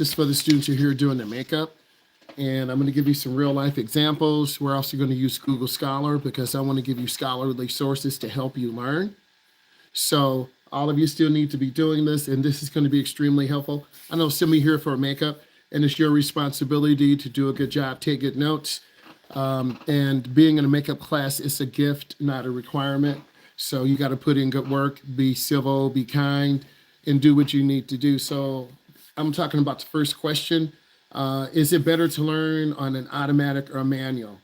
is for the students who are here doing their makeup. And I'm going to give you some real life examples. We're also going to use Google Scholar because I want to give you scholarly sources to help you learn. So all of you still need to be doing this, and this is going to be extremely helpful. I know some of you here for makeup, and it's your responsibility to do a good job, take good notes. And being in a makeup class is a gift, not a requirement. So you got to put in good work, be civil, be kind, and do what you need to do. So I'm talking about the first question. Is it better to learn on an automatic or a manual?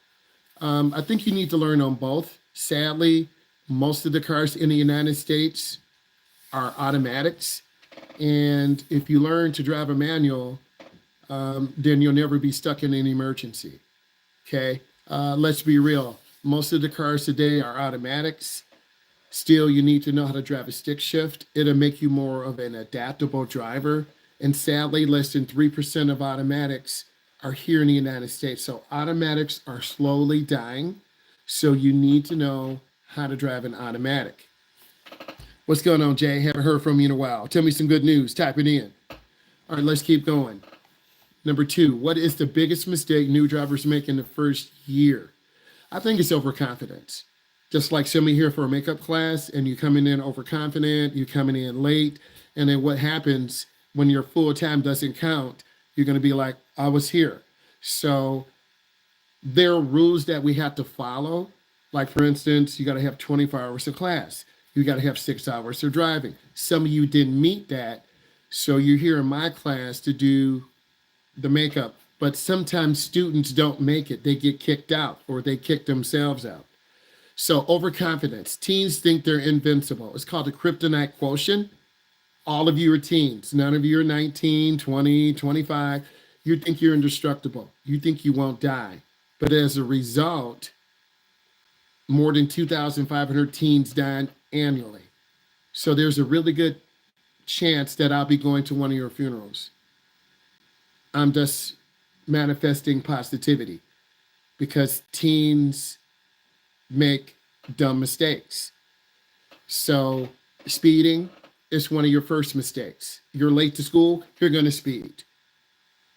I think you need to learn on both. Sadly, most of the cars in the United States are automatics. And if you learn to drive a manual, then you'll never be stuck in an emergency. Okay, let's be real. Most of the cars today are automatics. Still, you need to know how to drive a stick shift. It'll make you more of an adaptable driver. And sadly, less than 3% of automatics are here in the United States. So automatics are slowly dying. So you need to know how to drive an automatic. What's going on, Jay? Haven't heard from you in a while. Tell me some good news. Type it in. All right, let's keep going. Number 2, what is the biggest mistake new drivers make in the first year? I think it's overconfidence. Just like somebody here for a makeup class and you're coming in overconfident, you're coming in late, and then what happens when your full time doesn't count, you're going to be like, I was here. So there are rules that we have to follow. Like, for instance, you got to have 24 hours of class. You got to have 6 hours of driving. Some of you didn't meet that. So you're here in my class to do the makeup. But sometimes students don't make it. They get kicked out or they kick themselves out. So overconfidence. Teens think they're invincible. It's called the kryptonite quotient. All of you are teens. None of you are 19, 20, 25. You think you're indestructible. You think you won't die. But as a result, more than 2,500 teens die annually. So there's a really good chance that I'll be going to one of your funerals. I'm just manifesting positivity because teens make dumb mistakes. So speeding is one of your first mistakes. You're late to school, you're going to speed.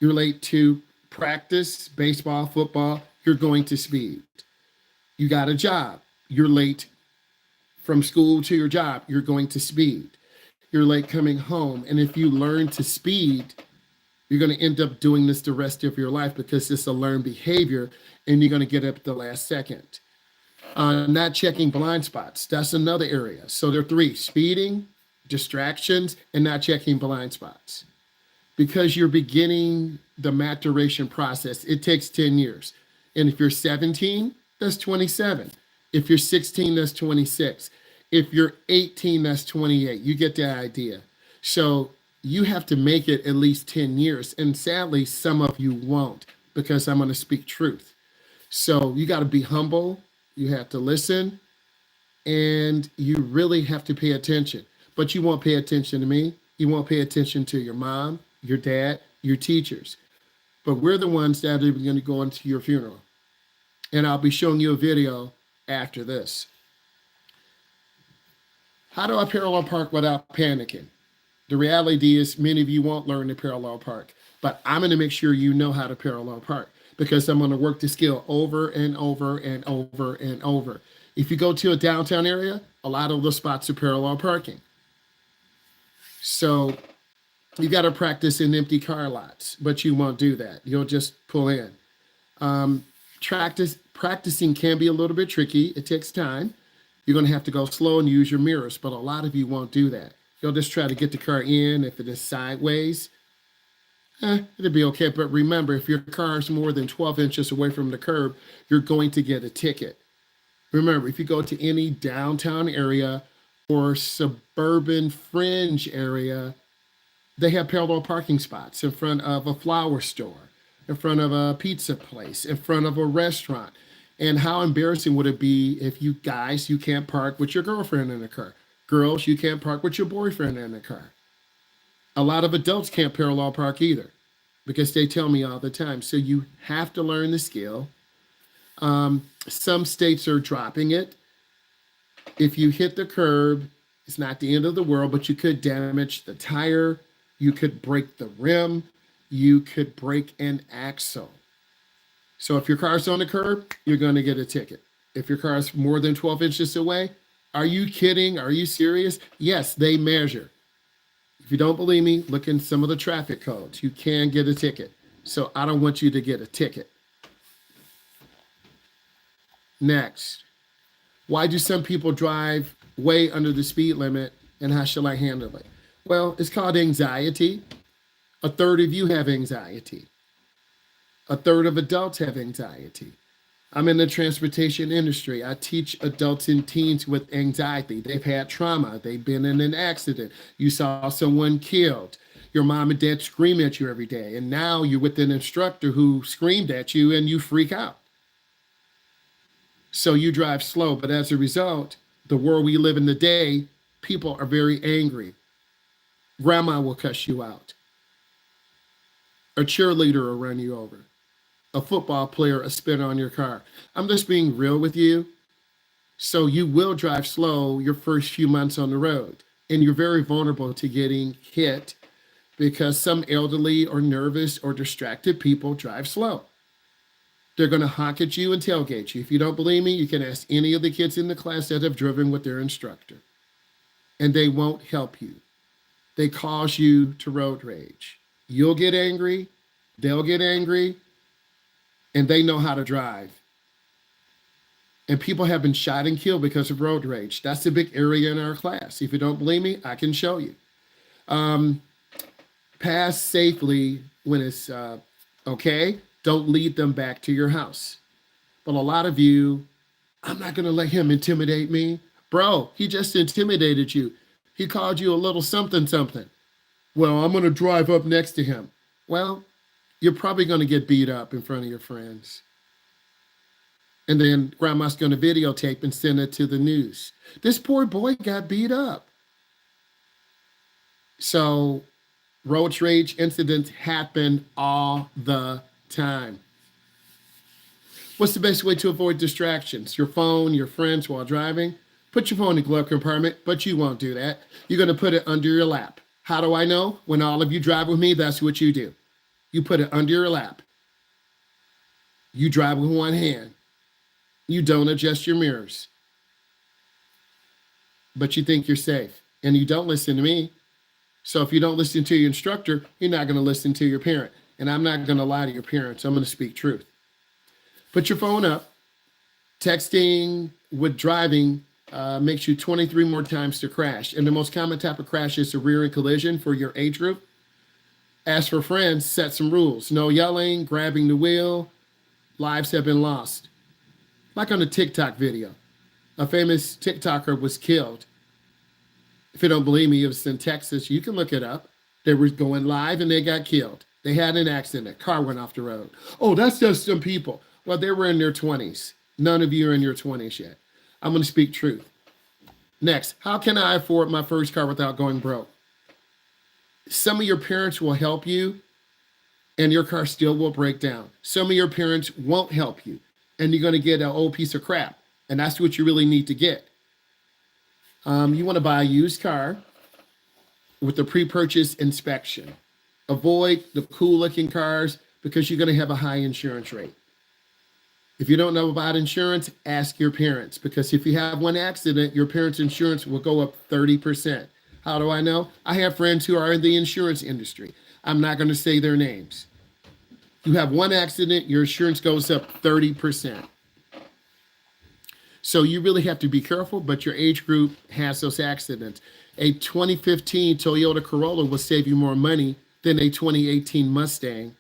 You're late to practice, baseball, football, you're going to speed. You got a job, you're late from school to your job, you're going to speed. You're late coming home, and if you learn to speed, you're going to end up doing this the rest of your life because it's a learned behavior, and you're going to get up at the last second. Not checking blind spots, that's another area. So there are 3: speeding, distractions, and not checking blind spots. Because you're beginning the maturation process, it takes 10 years. And if you're 17, that's 27. If you're 16, that's 26. If you're 18, that's 28. You get the idea. So you have to make it at least 10 years. And sadly, some of you won't because I'm going to speak truth. So you got to be humble. You have to listen. And you really have to pay attention. But you won't pay attention to me. You won't pay attention to your mom, your dad, your teachers. But we're the ones that are going to go into your funeral. And I'll be showing you a video after this. How do I parallel park without panicking? The reality is many of you won't learn to parallel park, but I'm going to make sure you know how to parallel park because I'm going to work the skill over and over and over and over. If you go to a downtown area, a lot of those spots are parallel parking. So you got to practice in empty car lots, but you won't do that. You'll just pull in. Practicing can be a little bit tricky. It takes time. You're going to have to go slow and use your mirrors, but a lot of you won't do that. You'll just try to get the car in. If it is sideways, it'll be okay. But remember, if your car is more than 12 inches away from the curb, you're going to get a ticket. Remember, if you go to any downtown area or suburban fringe area, they have parallel parking spots in front of a flower store, in front of a pizza place, in front of a restaurant. And how embarrassing would it be if you guys, you can't park with your girlfriend in the car. Girls, you can't park with your boyfriend in the car. A lot of adults can't parallel park either because they tell me all the time. So you have to learn the skill. Some states are dropping it. If you hit the curb, it's not the end of the world, but you could damage the tire. You could break the rim. you could break an axle. So if your car's on the curb, you're going to get a ticket. If your car is more than 12 inches away, are you kidding? Are you serious? Yes, they measure. If you don't believe me, look in some of the traffic codes. You can get a ticket. So I don't want you to get a ticket. Next, why do some people drive way under the speed limit, and how shall I handle it? Well, it's called anxiety. A third of you have anxiety. A third of adults have anxiety. I'm in the transportation industry. I teach adults and teens with anxiety. They've had trauma. They've been in an accident. You saw someone killed. Your mom and dad scream at you every day. And now you're with an instructor who screamed at you and you freak out. So you drive slow. But as a result, the world we live in today, people are very angry. Grandma will cuss you out. A cheerleader will run you over. A football player will spit on your car. I'm just being real with you. So you will drive slow your first few months on the road. And you're very vulnerable to getting hit because some elderly or nervous or distracted people drive slow. They're going to honk at you and tailgate you. If you don't believe me, you can ask any of the kids in the class that have driven with their instructor. And they won't help you. They cause you to road rage. You'll get angry. They'll get angry. And they know how to drive. And people have been shot and killed because of road rage. That's a big area in our class. If you don't believe me, I can show you. Pass safely when it's okay. Don't lead them back to your house. But a lot of you, I'm not going to let him intimidate me. Bro, he just intimidated you. He called you a little something something. Well, I'm going to drive up next to him. Well, you're probably going to get beat up in front of your friends. And then grandma's going to videotape and send it to the news. This poor boy got beat up. So road rage incidents happen all the time. What's the best way to avoid distractions? Your phone, your friends while driving? Put your phone in the glove compartment, but you won't do that. You're going to put it under your lap. How do I know? When all of you drive with me, that's what you do. You put it under your lap. You drive with one hand. You don't adjust your mirrors. But you think you're safe. And you don't listen to me. So if you don't listen to your instructor, you're not going to listen to your parent. And I'm not going to lie to your parents. I'm going to speak truth. Put your phone up. Texting with driving makes you 23 more times to crash. And the most common type of crash is a rear end collision for your age group. As for friends, set some rules. No yelling, grabbing the wheel. Lives have been lost. Like on a TikTok video. A famous TikToker was killed. If you don't believe me, it was in Texas. You can look it up. They were going live and they got killed. They had an accident. Car went off the road. Oh, that's just some people. Well, they were in their 20s. None of you are in your 20s yet. I'm going to speak truth. Next, how can I afford my first car without going broke? Some of your parents will help you and your car still will break down. Some of your parents won't help you and you're going to get an old piece of crap. And that's what you really need to get. You want to buy a used car with a pre-purchase inspection. Avoid the cool-looking cars because you're going to have a high insurance rate. If you don't know about insurance, ask your parents because if you have one accident, your parents' insurance will go up 30%. How do I know? I have friends who are in the insurance industry. I'm not going to say their names. You have one accident, your insurance goes up 30%. So you really have to be careful, but your age group has those accidents. A 2015 Toyota Corolla will save you more money than a 2018 Mustang,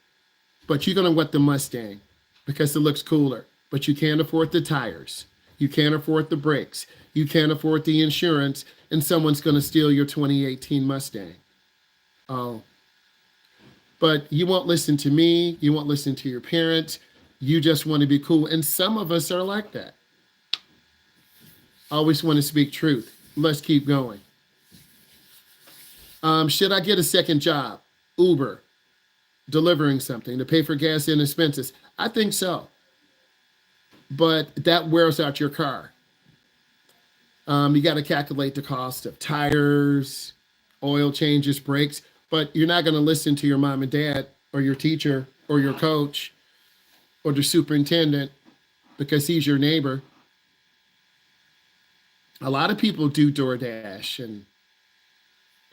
but you're going to want the Mustang because it looks cooler, but you can't afford the tires. You can't afford the brakes. You can't afford the insurance, and someone's going to steal your 2018 Mustang. Oh. But you won't listen to me. You won't listen to your parents. You just want to be cool. And some of us are like that. Always want to speak truth. Let's keep going. Should I get a second job? Uber, delivering something to pay for gas and expenses? I think so. But that wears out your car. You got to calculate the cost of tires, oil changes, brakes, but you're not going to listen to your mom and dad or your teacher or your coach or the superintendent because he's your neighbor. A lot of people do DoorDash and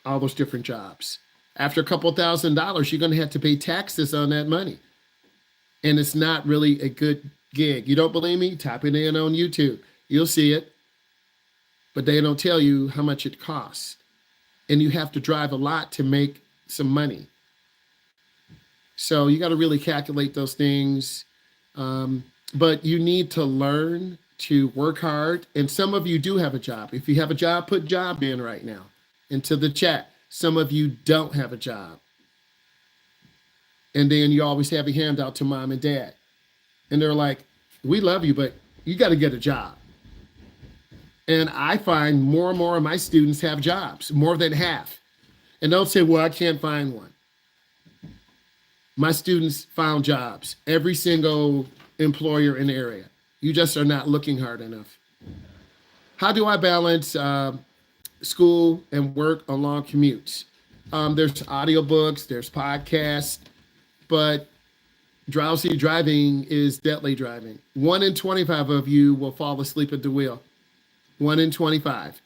all those different jobs. After a couple $1,000s, you're going to have to pay taxes on that money. And it's not really a good gig. You don't believe me? Type it in on YouTube. You'll see it. But they don't tell you how much it costs. And you have to drive a lot to make some money. So you got to really calculate those things. But you need to learn to work hard. And some of you do have a job. If you have a job, put job in right now into the chat. Some of you don't have a job. And then you always have a handout to mom and dad. And they're like, we love you, but you got to get a job. And I find more and more of my students have jobs, more than half. And don't say, well, I can't find one. My students found jobs, every single employer in the area. You just are not looking hard enough. How do I balance school and work on long commutes? There's audiobooks, there's podcasts, but drowsy driving is deadly driving. 1 in 25 of you will fall asleep at the wheel. 1 in 25.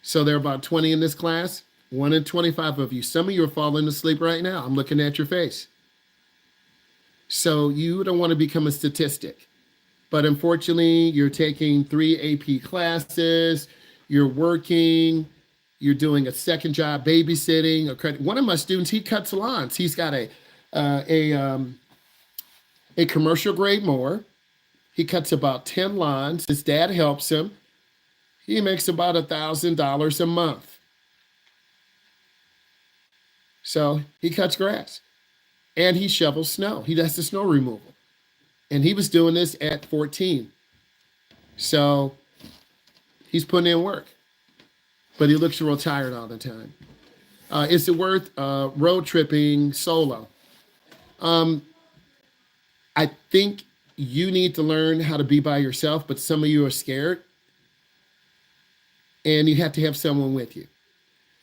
So there are about 20 in this class. 1 in 25 of you. Some of you are falling asleep right now. I'm looking at your face. So you don't want to become a statistic. But unfortunately, you're taking 3 AP classes, you're working, you're doing a second job babysitting. One of my students, he cuts lawns. He's got a commercial grade mower. He cuts about 10 lawns. His dad helps him. He makes about $1,000 a month. So he cuts grass and he shovels snow. He does the snow removal. And he was doing this at 14. So he's putting in work, but he looks real tired all the time. Is it worth road tripping solo? I think you need to learn how to be by yourself, but some of you are scared and you have to have someone with you.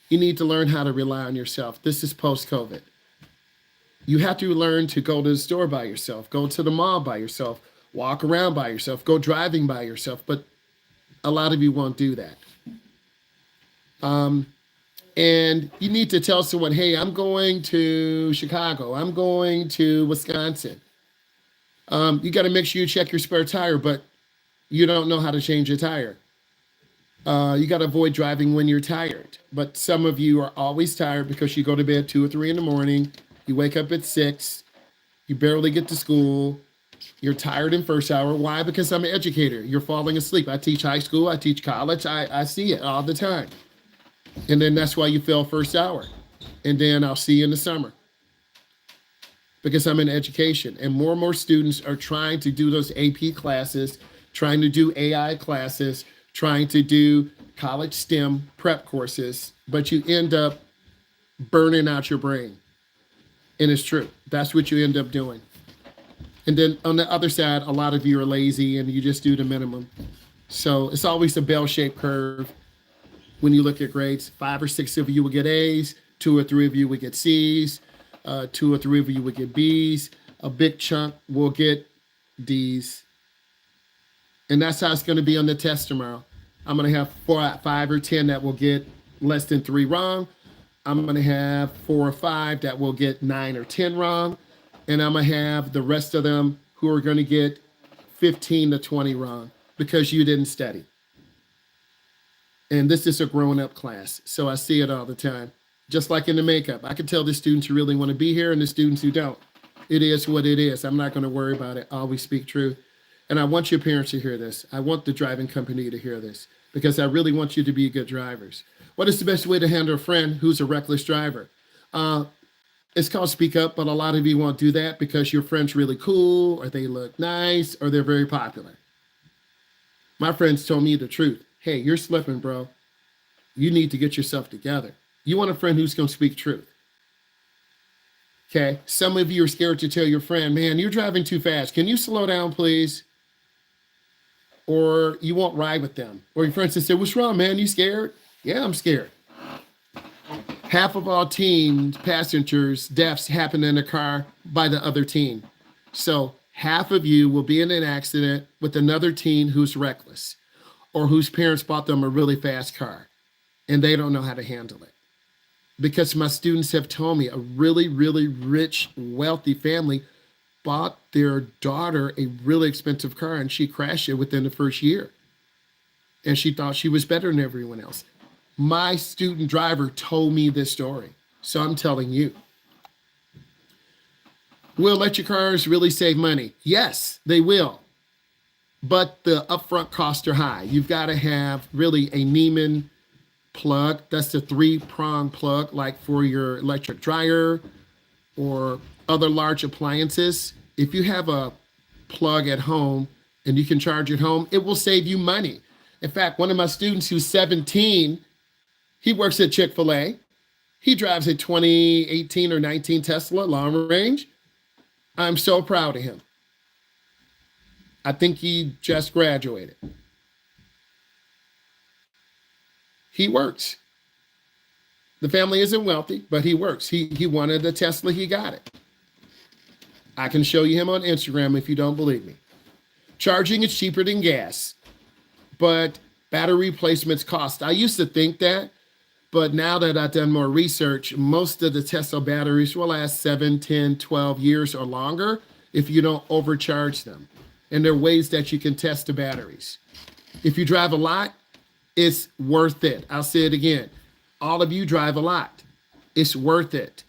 You need to learn how to rely on yourself. This is post-COVID. You have to learn to go to the store by yourself, go to the mall by yourself, walk around by yourself, go driving by yourself, but a lot of you won't do that. And you need to tell someone, hey, I'm going to Chicago, I'm going to Wisconsin. You got to make sure you check your spare tire, but you don't know how to change a tire. You got to avoid driving when you're tired. But some of you are always tired because you go to bed 2 or 3 in the morning. You wake up at 6. You barely get to school. You're tired in first hour. Why? Because I'm an educator. You're falling asleep. I teach high school. I teach college. I see it all the time. And then that's why you fail first hour. And then I'll see you in the summer. Because I'm in education. And more students are trying to do those AP classes, trying to do AI classes, trying to do college STEM prep courses, but you end up burning out your brain. And it's true. That's what you end up doing. And then on the other side, a lot of you are lazy and you just do the minimum. So it's always a bell-shaped curve when you look at grades. 5 or 6 of you will get A's, 2 or 3 of you will get C's, 2 or 3 of you will get B's, a big chunk will get D's. And that's how it's going to be on the test tomorrow. I'm going to have 4, 5, or 10 that will get less than 3 wrong. I'm going to have 4 or 5 that will get 9 or 10 wrong. And I'm going to have the rest of them who are going to get 15 to 20 wrong because you didn't study. And this is a grown-up class, so I see it all the time. Just like in the makeup, I can tell the students who really want to be here and the students who don't. It is what it is. I'm not going to worry about it. I always speak truth. And I want your parents to hear this. I want the driving company to hear this because I really want you to be good drivers. What is the best way to handle a friend who's a reckless driver? It's called speak up, but a lot of you won't do that because your friend's really cool or they look nice or they're very popular. My friends told me the truth. Hey, you're slipping, bro. You need to get yourself together. You want a friend who's going to speak truth. Okay. Some of you are scared to tell your friend, man, you're driving too fast. Can you slow down, please? Or you won't ride with them. Or your friend says, what's wrong, man? You scared? Yeah, I'm scared. Half of all teen passengers' deaths happen in a car by the other teen. So half of you will be in an accident with another teen who's reckless or whose parents bought them a really fast car and they don't know how to handle it. Because my students have told me a really, really rich, wealthy family bought their daughter a really expensive car and she crashed it within the first year. And she thought she was better than everyone else. My student driver told me this story. So I'm telling you. Will electric cars really save money? Yes, they will. But the upfront costs are high. You've got to have really a Neiman plug. That's the 3-prong plug, like for your electric dryer or other large appliances. If you have a plug at home and you can charge at home, it will save you money. In fact, one of my students who's 17, he works at Chick-fil-A. He drives a 2018 or 19 Tesla long range. I'm so proud of him. I think he just graduated. He works. The family isn't wealthy, but he works. He wanted a Tesla, he got it. I can show you him on Instagram if you don't believe me. Charging is cheaper than gas, but battery replacements cost. I used to think that, but now that I've done more research, most of the Tesla batteries will last 7, 10, 12 years or longer if you don't overcharge them. And there are ways that you can test the batteries. If you drive a lot, it's worth it. I'll say it again. All of you drive a lot. It's worth it.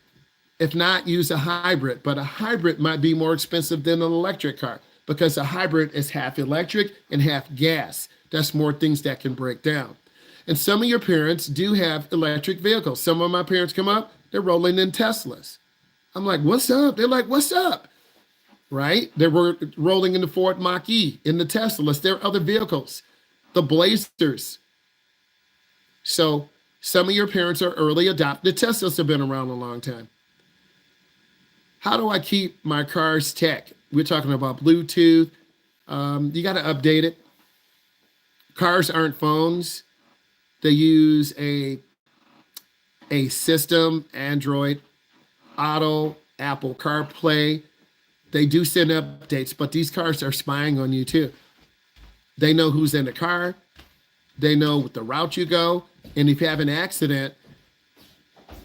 If not, use a hybrid, but a hybrid might be more expensive than an electric car because a hybrid is half electric and half gas. That's more things that can break down. And some of your parents do have electric vehicles. Some of my parents come up, they're rolling in Teslas. I'm like, what's up? They're like, what's up? Right? They were rolling in the Ford Mach-E, in the Teslas. There are other vehicles, the Blazers. So some of your parents are early adopters. The Teslas have been around a long time. How do I keep my car's tech? We're talking about Bluetooth. You got to update it. Cars aren't phones. They use a system, Android, Auto, Apple CarPlay. They do send updates, but these cars are spying on you too. They know who's in the car. They know the route you go. And if you have an accident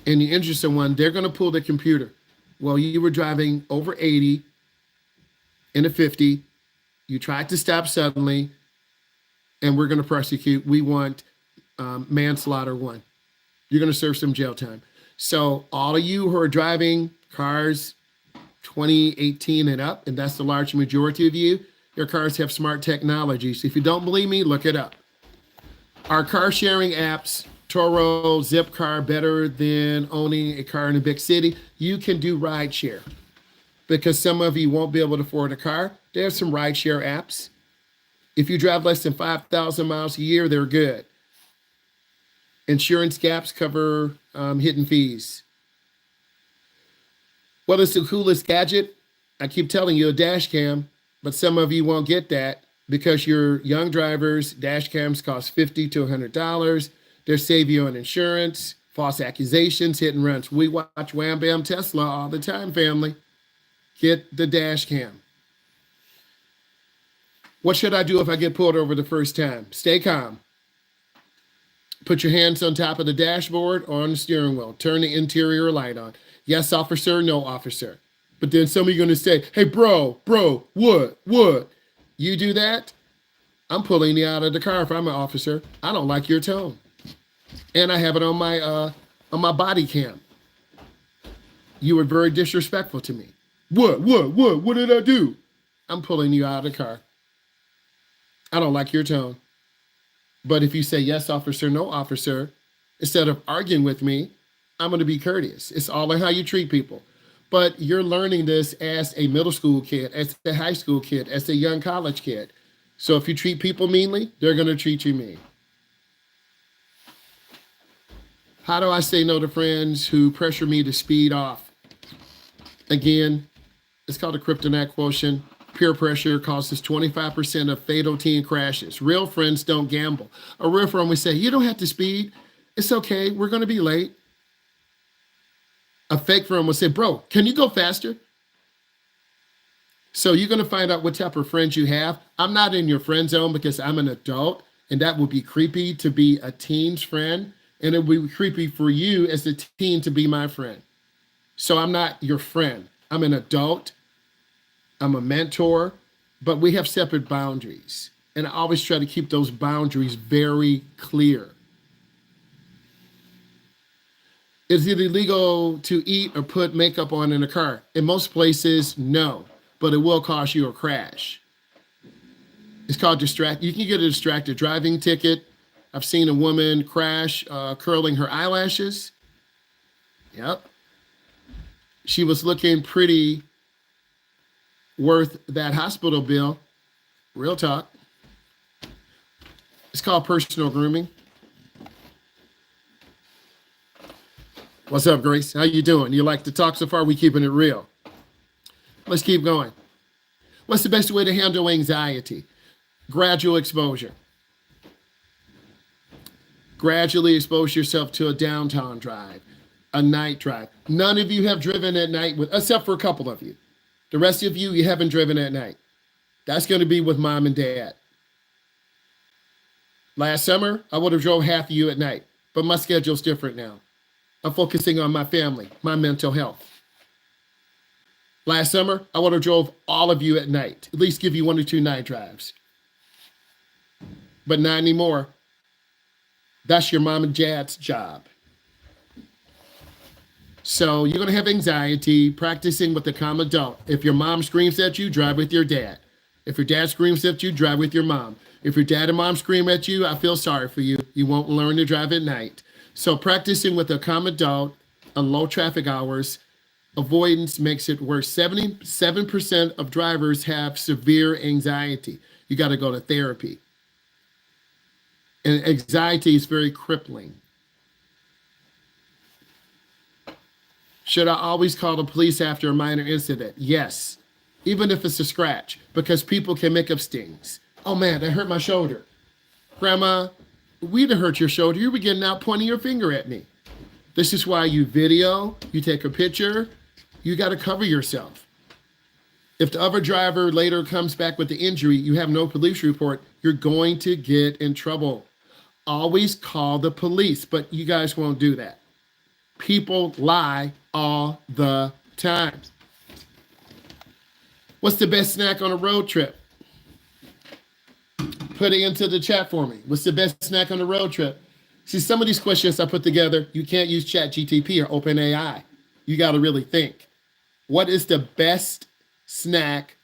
and you injure someone, they're going to pull the computer. Well, you were driving over 80 in a 50. You tried to stop suddenly, and we're going to prosecute. We want manslaughter 1. You're going to serve some jail time. So all of you who are driving cars 2018 and up, and that's the large majority of you, your cars have smart technologies. If you don't believe me, look it up. Our car sharing apps, Turo, Zipcar, better than owning a car in a big city. You can do ride share because some of you won't be able to afford a car. There's some ride share apps. If you drive less than 5,000 miles a year, they're good. Insurance gaps cover hidden fees. What is the coolest gadget? I keep telling you a dash cam, but some of you won't get that because you're young drivers. Dash cams cost $50 to $100. They save you on insurance, false accusations, hit and runs. We watch Wham Bam Tesla all the time, family. Get the dash cam. What should I do if I get pulled over the first time? Stay calm. Put your hands on top of the dashboard or on the steering wheel. Turn the interior light on. Yes, officer, no, officer. But then some of you are going to say, hey, bro, what? You do that, I'm pulling you out of the car if I'm an officer. I don't like your tone. And I have it on my body cam. You were very disrespectful to me. What did I do? I'm pulling you out of the car. I don't like your tone. But if you say yes, officer, no, officer, instead of arguing with me, I'm going to be courteous. It's all in how you treat people. But you're learning this as a middle school kid, as a high school kid, as a young college kid. So if you treat people meanly, they're going to treat you mean. How do I say no to friends who pressure me to speed off? Again, it's called a kryptonite quotient. Peer pressure causes 25% of fatal teen crashes. Real friends don't gamble. A real friend would say, you don't have to speed. It's okay. We're going to be late. A fake friend will say, bro, can you go faster? So you're going to find out what type of friends you have. I'm not in your friend zone because I'm an adult, and that would be creepy to be a teen's friend. And it would be creepy for you as a teen to be my friend. So I'm not your friend. I'm an adult. I'm a mentor, but we have separate boundaries. And I always try to keep those boundaries very clear. Is it illegal to eat or put makeup on in a car? In most places, no, but it will cost you a crash. It's called distract. You can get a distracted driving ticket. I've seen a woman crash curling her eyelashes. Yep. She was looking pretty worth that hospital bill. Real talk. It's called personal grooming. What's up, Grace? How you doing? You like to talk so far? We keeping it real. Let's keep going. What's the best way to handle anxiety? Gradual exposure. Gradually expose yourself to a downtown drive, a night drive. None of you have driven at night, except for a couple of you. The rest of you haven't driven at night. That's going to be with mom and dad. Last summer, I would have drove half of you at night, but my schedule's different now. I'm focusing on my family, my mental health. Last summer, I would have drove all of you at night, at least give you 1 or 2 night drives. But not anymore. That's your mom and dad's job. So you're going to have anxiety practicing with the calm adult. If your mom screams at you, drive with your dad. If your dad screams at you, drive with your mom. If your dad and mom scream at you, I feel sorry for you. You won't learn to drive at night. So practicing with a calm adult on low traffic hours, avoidance makes it worse. 77% of drivers have severe anxiety. You got to go to therapy. And anxiety is very crippling. Should I always call the police after a minor incident? Yes, even if it's a scratch, because people can make up stings. Oh man, that hurt my shoulder. Grandma, we'd have hurt your shoulder. You were getting out pointing your finger at me. This is why you video, you take a picture, you got to cover yourself. If the other driver later comes back with the injury, you have no police report, you're going to get in trouble. Always call the police, but you guys won't do that. People lie all the time. What's the best snack on a road trip? Put it into the chat for me. What's the best snack on a road trip? See, some of these questions I put together, you can't use ChatGTP or OpenAI. You got to really think. What is the best snack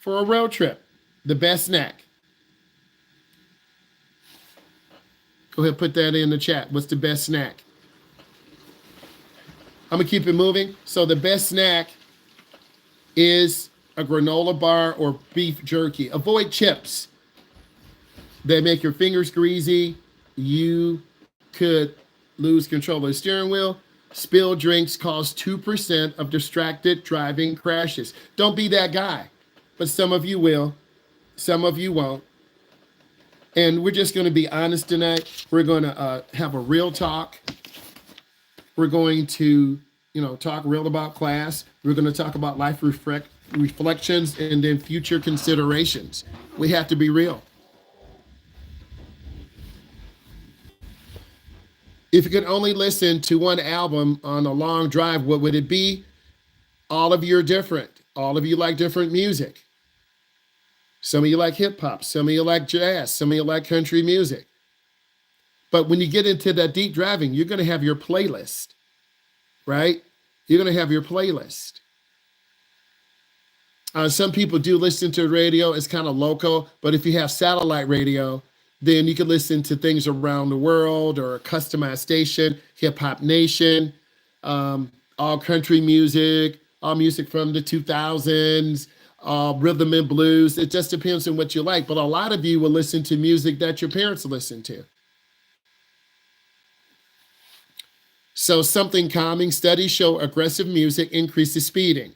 for a road trip? The best snack. Go ahead, put that in the chat. What's the best snack? I'm going to keep it moving. So the best snack is a granola bar or beef jerky. Avoid chips. They make your fingers greasy. You could lose control of the steering wheel. Spilled drinks cause 2% of distracted driving crashes. Don't be that guy. But some of you will. Some of you won't. And we're just going to be honest tonight. We're going to have a real talk. We're going to, talk real about class. We're going to talk about life reflections and then future considerations. We have to be real. If you could only listen to one album on a long drive, what would it be? All of you are different. All of you like different music. Some of you like hip hop. Some of you like jazz. Some of you like country music. But when you get into that deep driving, you're going to have your playlist, right? You're going to have your playlist. Some people do listen to radio. It's kind of local. But if you have satellite radio, then you can listen to things around the world or a customized station, Hip Hop Nation, all country music, all music from the 2000s, rhythm and blues. It just depends on what you like. But a lot of you will listen to music that your parents listen to. So something calming. Studies show aggressive music increases speeding.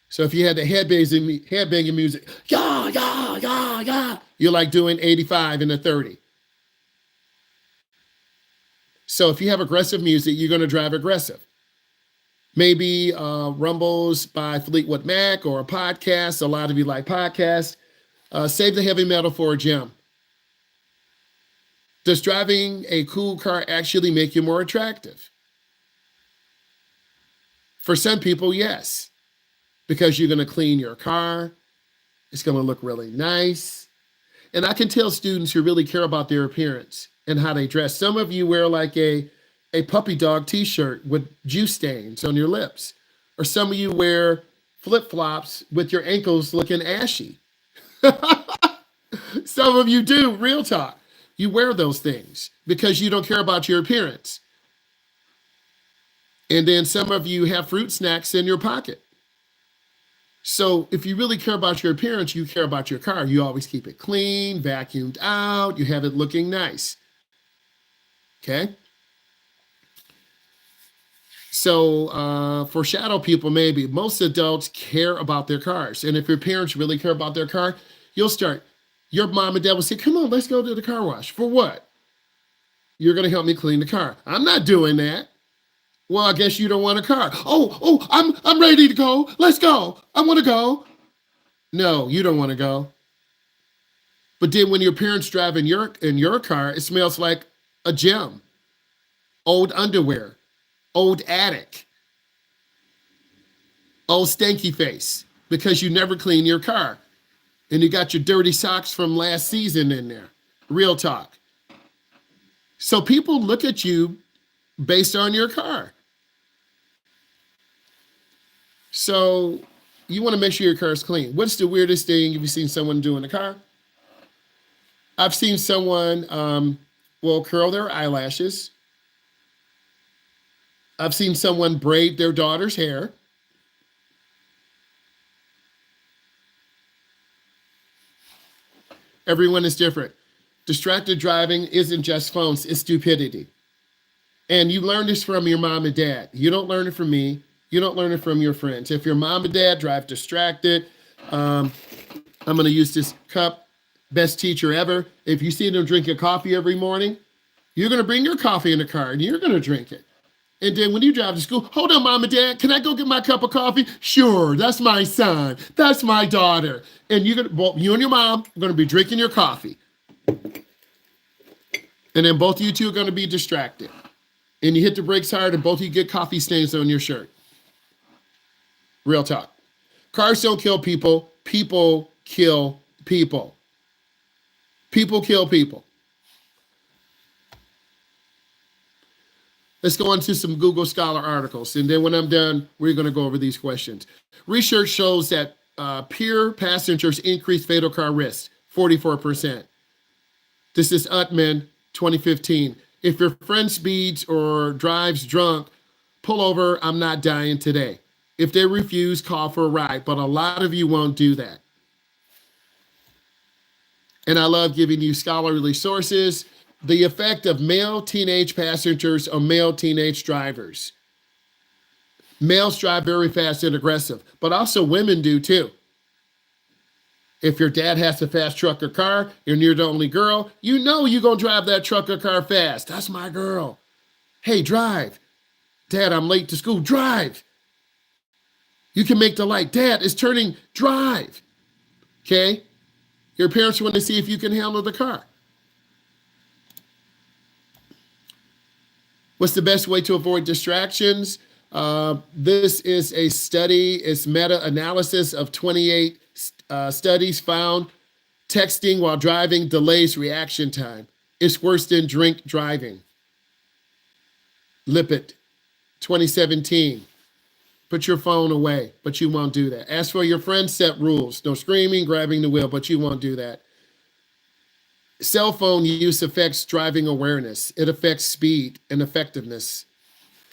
So if you had the headbanging music, yeah, yeah, yeah, yeah, you're like doing 85 in a 30. So if you have aggressive music, you're going to drive aggressive. Maybe Rumbles by Fleetwood Mac or a podcast. A lot of you like podcasts. Save the heavy metal for a gym. Does driving a cool car actually make you more attractive? For some people, yes, because you're going to clean your car. It's going to look really nice. And I can tell students who really care about their appearance and how they dress. Some of you wear like a puppy dog t-shirt with juice stains on your lips. Or some of you wear flip-flops with your ankles looking ashy. Some of you do, real talk. You wear those things because you don't care about your appearance. And then some of you have fruit snacks in your pocket. So if you really care about your appearance, you care about your car. You always keep it clean, vacuumed out. You have it looking nice. Okay? So for shadow people, maybe most adults care about their cars. And if your parents really care about their car, you'll start. Your mom and dad will say, come on, let's go to the car wash. For what? You're going to help me clean the car. I'm not doing that. Well, I guess you don't want a car. Oh, I'm ready to go. Let's go. I want to go. No, you don't want to go. But then when your parents drive in your car, it smells like a gym, old underwear, old attic, old stanky face, because you never clean your car. And you got your dirty socks from last season in there. Real talk. So people look at you based on your car. So you want to make sure your car is clean. What's the weirdest thing you've seen someone do in the car? I've seen someone curl their eyelashes. I've seen someone braid their daughter's hair. Everyone is different. Distracted driving isn't just phones, it's stupidity. And you learn this from your mom and dad. You don't learn it from me. You don't learn it from your friends. If your mom and dad drive distracted, I'm going to use this cup, best teacher ever. If you see them drinking coffee every morning, you're going to bring your coffee in the car and you're going to drink it. And then when you drive to school, hold on, mom and dad, can I go get my cup of coffee? Sure, that's my son. That's my daughter. And you and your mom are going to be drinking your coffee. And then both of you two are going to be distracted. And you hit the brakes hard and both of you get coffee stains on your shirt. Real talk. Cars don't kill people. People kill people. People kill people. Let's go on to some Google Scholar articles. And then when I'm done, we're going to go over these questions. Research shows that peer passengers increase fatal car risk, 44%. This is Utman, 2015. If your friend speeds or drives drunk, pull over, I'm not dying today. If they refuse, call for a ride. But a lot of you won't do that. And I love giving you scholarly sources. The effect of male teenage passengers on male teenage drivers. Males drive very fast and aggressive, but also women do too. If your dad has a fast truck or car, and you're the only girl, you know you're going to drive that truck or car fast. That's my girl. Hey, drive. Dad, I'm late to school. Drive. You can make the light. Dad, it's turning. Drive. Okay? Your parents want to see if you can handle the car. What's the best way to avoid distractions? This is a study. It's meta-analysis of 28 studies found texting while driving delays reaction time. It's worse than drink driving. Lippitt, 2017. Put your phone away, but you won't do that. As for your friends, set rules. No screaming, grabbing the wheel, but you won't do that. Cell phone use affects driving awareness. It affects speed and effectiveness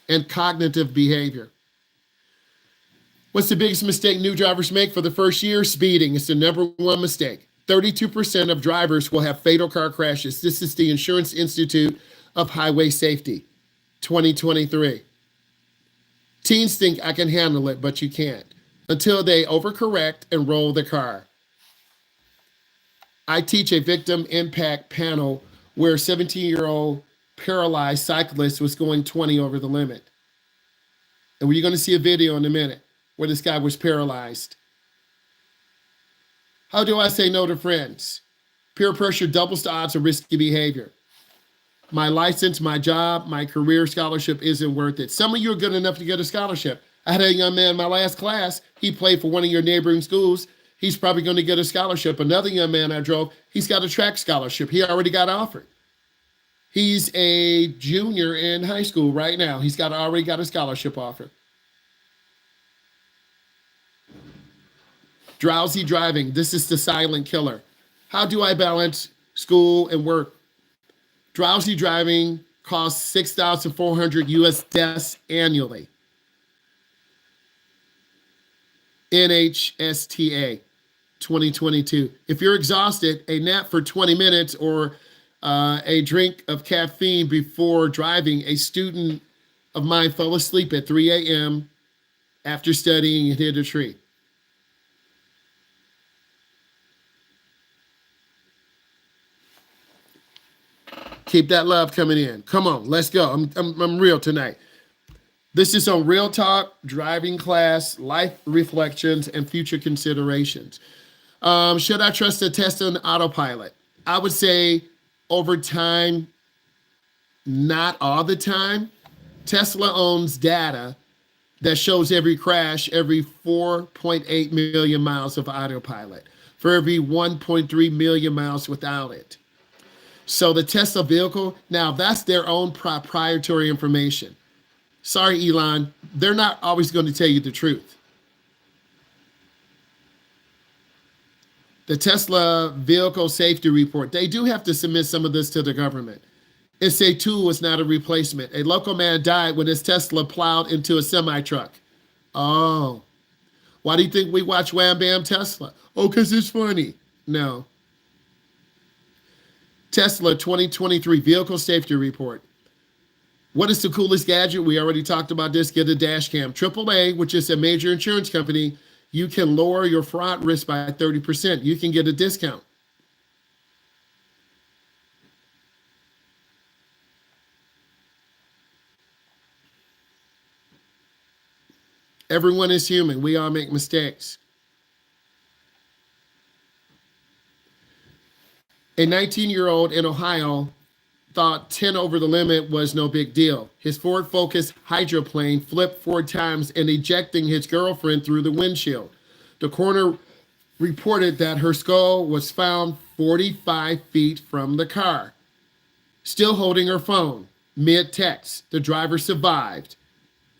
and cognitive behavior. What's the biggest mistake new drivers make for the first year? Speeding. It's the number one mistake. 32% of drivers will have fatal car crashes. This is the Insurance Institute of Highway Safety, 2023. Teens think I can handle it, but you can't, until they overcorrect and roll the car. I teach a victim impact panel where a 17-year-old paralyzed cyclist was going 20 over the limit. And we're going to see a video in a minute where this guy was paralyzed. How do I say no to friends? Peer pressure doubles the odds of risky behavior. My license, my job, my career scholarship isn't worth it. Some of you are good enough to get a scholarship. I had a young man in my last class. He played for one of your neighboring schools. He's probably going to get a scholarship. Another young man I drove, he's got a track scholarship. He already got offered. He's a junior in high school right now. He's already got a scholarship offer. Drowsy driving. This is the silent killer. How do I balance school and work? Drowsy driving costs 6,400 US deaths annually. NHSTA 2022. If you're exhausted, a nap for 20 minutes or a drink of caffeine before driving. A student of mine fell asleep at 3 a.m. after studying and hit a tree. Keep that love coming in. Come on, let's go. I'm real tonight. This is on Real Talk, Driving Class, Life Reflections, and Future Considerations. Should I trust a Tesla on autopilot? I would say over time, not all the time. Tesla owns data that shows every crash, every 4.8 million miles of autopilot, for every 1.3 million miles without it. So the Tesla vehicle, now that's their own proprietary information. Sorry, Elon, they're not always going to tell you the truth. The Tesla vehicle safety report, they do have to submit some of this to the government. It's a tool, it's not a replacement. A local man died when his Tesla plowed into a semi-truck. Oh, why do you think we watch Wham Bam Tesla? Oh, because it's funny. No. Tesla 2023 Vehicle Safety Report. What is the coolest gadget? We already talked about this. Get a dash cam. AAA, which is a major insurance company, you can lower your fraud risk by 30%. You can get a discount. Everyone is human. We all make mistakes. A 19-year-old in Ohio thought 10 over the limit was no big deal. His Ford Focus hydroplane flipped 4 times and ejecting his girlfriend through the windshield. The coroner reported that her skull was found 45 feet from the car, still holding her phone, mid-text. The driver survived.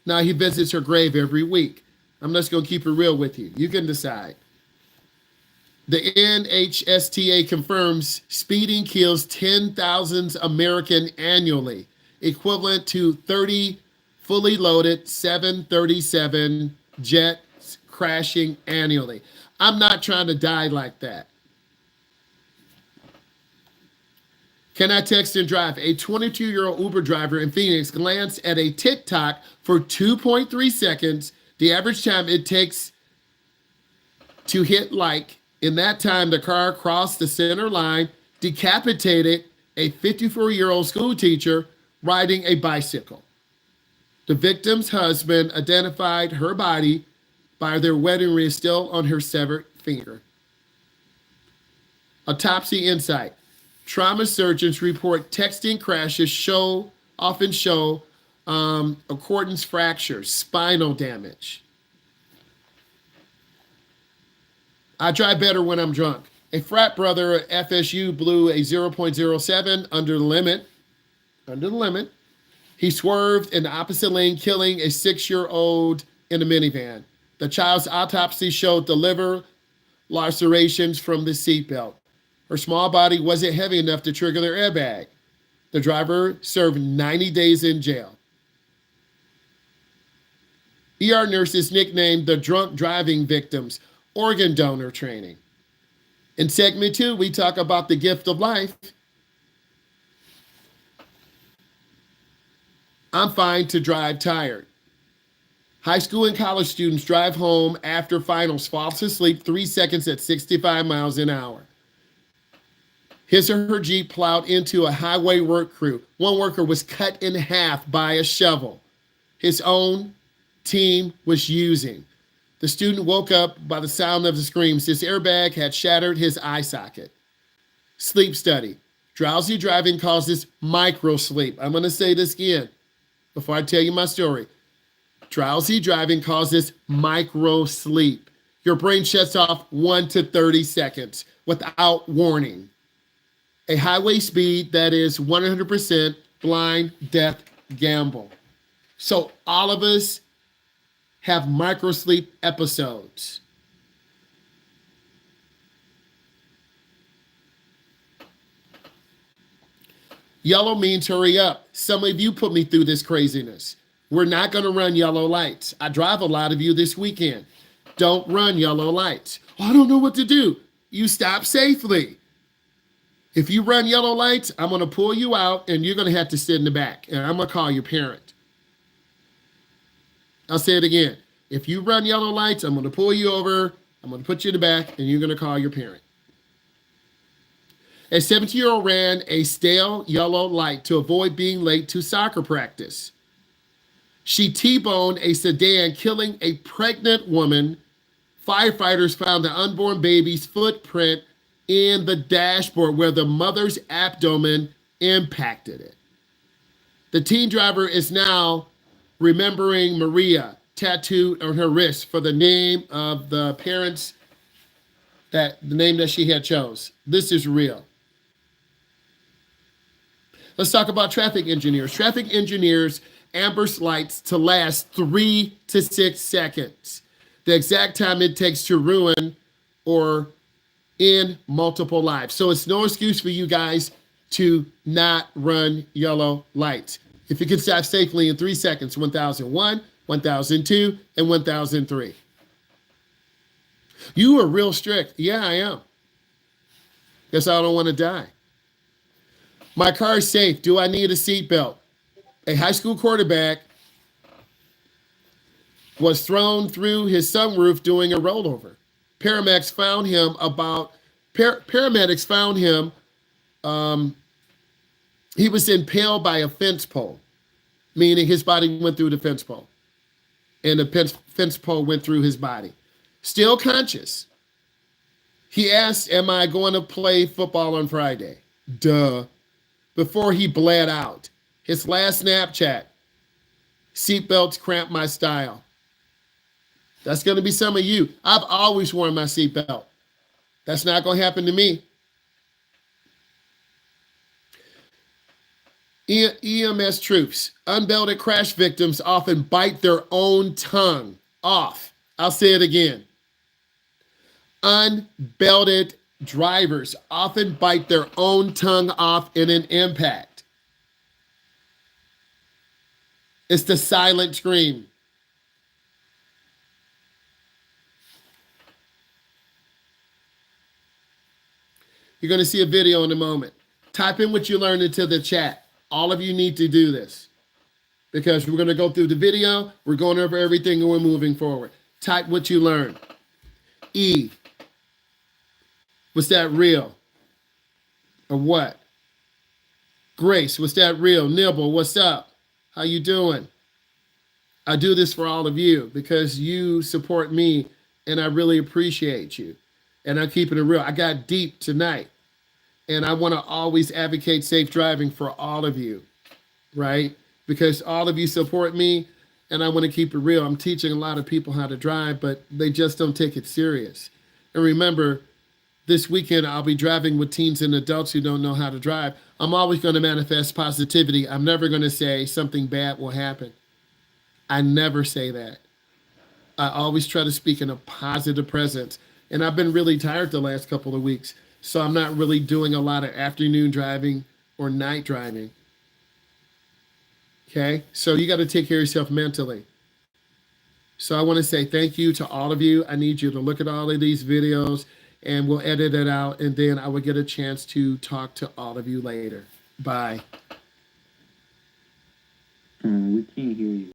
Now he visits her grave every week. I'm just going to keep it real with you. You can decide. The NHSTA confirms speeding kills 10,000 Americans annually, equivalent to 30 fully loaded 737 jets crashing annually. I'm not trying to die like that. Can I text and drive? A 22-year-old Uber driver in Phoenix glanced at a TikTok for 2.3 seconds, the average time it takes to hit like. In that time, the car crossed the center line, decapitated a 54-year-old school teacher riding a bicycle. The victim's husband identified her body by their wedding ring still on her severed finger. Autopsy insight. Trauma surgeons report texting crashes often show accordance fractures, spinal damage. I drive better when I'm drunk. A frat brother at FSU blew a 0.07 under the limit. Under the limit. He swerved in the opposite lane, killing a 6-year-old in a minivan. The child's autopsy showed the liver lacerations from the seatbelt. Her small body wasn't heavy enough to trigger their airbag. The driver served 90 days in jail. ER nurses nicknamed the drunk driving victims organ donor training. In segment 2, we talk about the gift of life. I'm fine to drive tired. High school and college students drive home after finals, falls asleep 3 seconds at 65 miles an hour. His or her Jeep plowed into a highway work crew. One worker was cut in half by a shovel. His own team was using. The student woke up by the sound of the screams. His airbag had shattered his eye socket. Sleep study. Drowsy driving causes microsleep. I'm going to say this again before I tell you my story. Drowsy driving causes microsleep. Your brain shuts off 1 to 30 seconds without warning. A highway speed that is 100% blind, death, gamble. So all of us have microsleep episodes. Yellow means hurry up. Some of you put me through this craziness. We're not going to run yellow lights. I drive a lot of you this weekend. Don't run yellow lights. Oh, I don't know what to do. You stop safely. If you run yellow lights, I'm going to pull you out and you're going to have to sit in the back. And I'm going to call your parent. I'll say it again. If you run yellow lights, I'm going to pull you over. I'm going to put you in the back and you're going to call your parent. A 17-year-old ran a stale yellow light to avoid being late to soccer practice. She T-boned a sedan, killing a pregnant woman. Firefighters found the unborn baby's footprint in the dashboard where the mother's abdomen impacted it. The teen driver is now remembering Maria tattooed on her wrist for the name of the parents, the name that she had chose. This is real. Let's talk about traffic engineers. Traffic engineers ambush lights to last 3 to 6 seconds, the exact time it takes to ruin or end multiple lives. So it's no excuse for you guys to not run yellow lights. If you can stop safely in 3 seconds, 1001, 1002, and 1003. You are real strict. Yeah, I am. Guess I don't want to die. My car is safe. Do I need a seatbelt? A high school quarterback was thrown through his sunroof doing a rollover. Paramedics found him. He was impaled by a fence pole, meaning his body went through the fence pole, and the fence pole went through his body. Still conscious. He asked, "Am I going to play football on Friday?" Duh. Before he bled out. His last Snapchat, "Seatbelts cramp my style." That's going to be some of you. I've always worn my seatbelt. That's not going to happen to me. EMS troops. Unbelted crash victims often bite their own tongue off. I'll say it again. Unbelted drivers often bite their own tongue off in an impact. It's the silent scream. You're going to see a video in a moment. Type in what you learned into the chat. All of you need to do this because we're going to go through the video. We're going over everything and we're moving forward. Type what you learned. E. Was that real? Or what? Grace, was that real? Nibble, what's up? How you doing? I do this for all of you because you support me and I really appreciate you. And I'm keeping it real. I got deep tonight. And I want to always advocate safe driving for all of you, right? Because all of you support me and I want to keep it real. I'm teaching a lot of people how to drive, but they just don't take it serious. And remember, this weekend, I'll be driving with teens and adults who don't know how to drive. I'm always going to manifest positivity. I'm never going to say something bad will happen. I never say that. I always try to speak in a positive presence. And I've been really tired the last couple of weeks. So I'm not really doing a lot of afternoon driving or night driving. Okay? So you got to take care of yourself mentally. So I want to say thank you to all of you. I need you to look at all of these videos and we'll edit it out, and then I will get a chance to talk to all of you later. Bye. We can't hear you.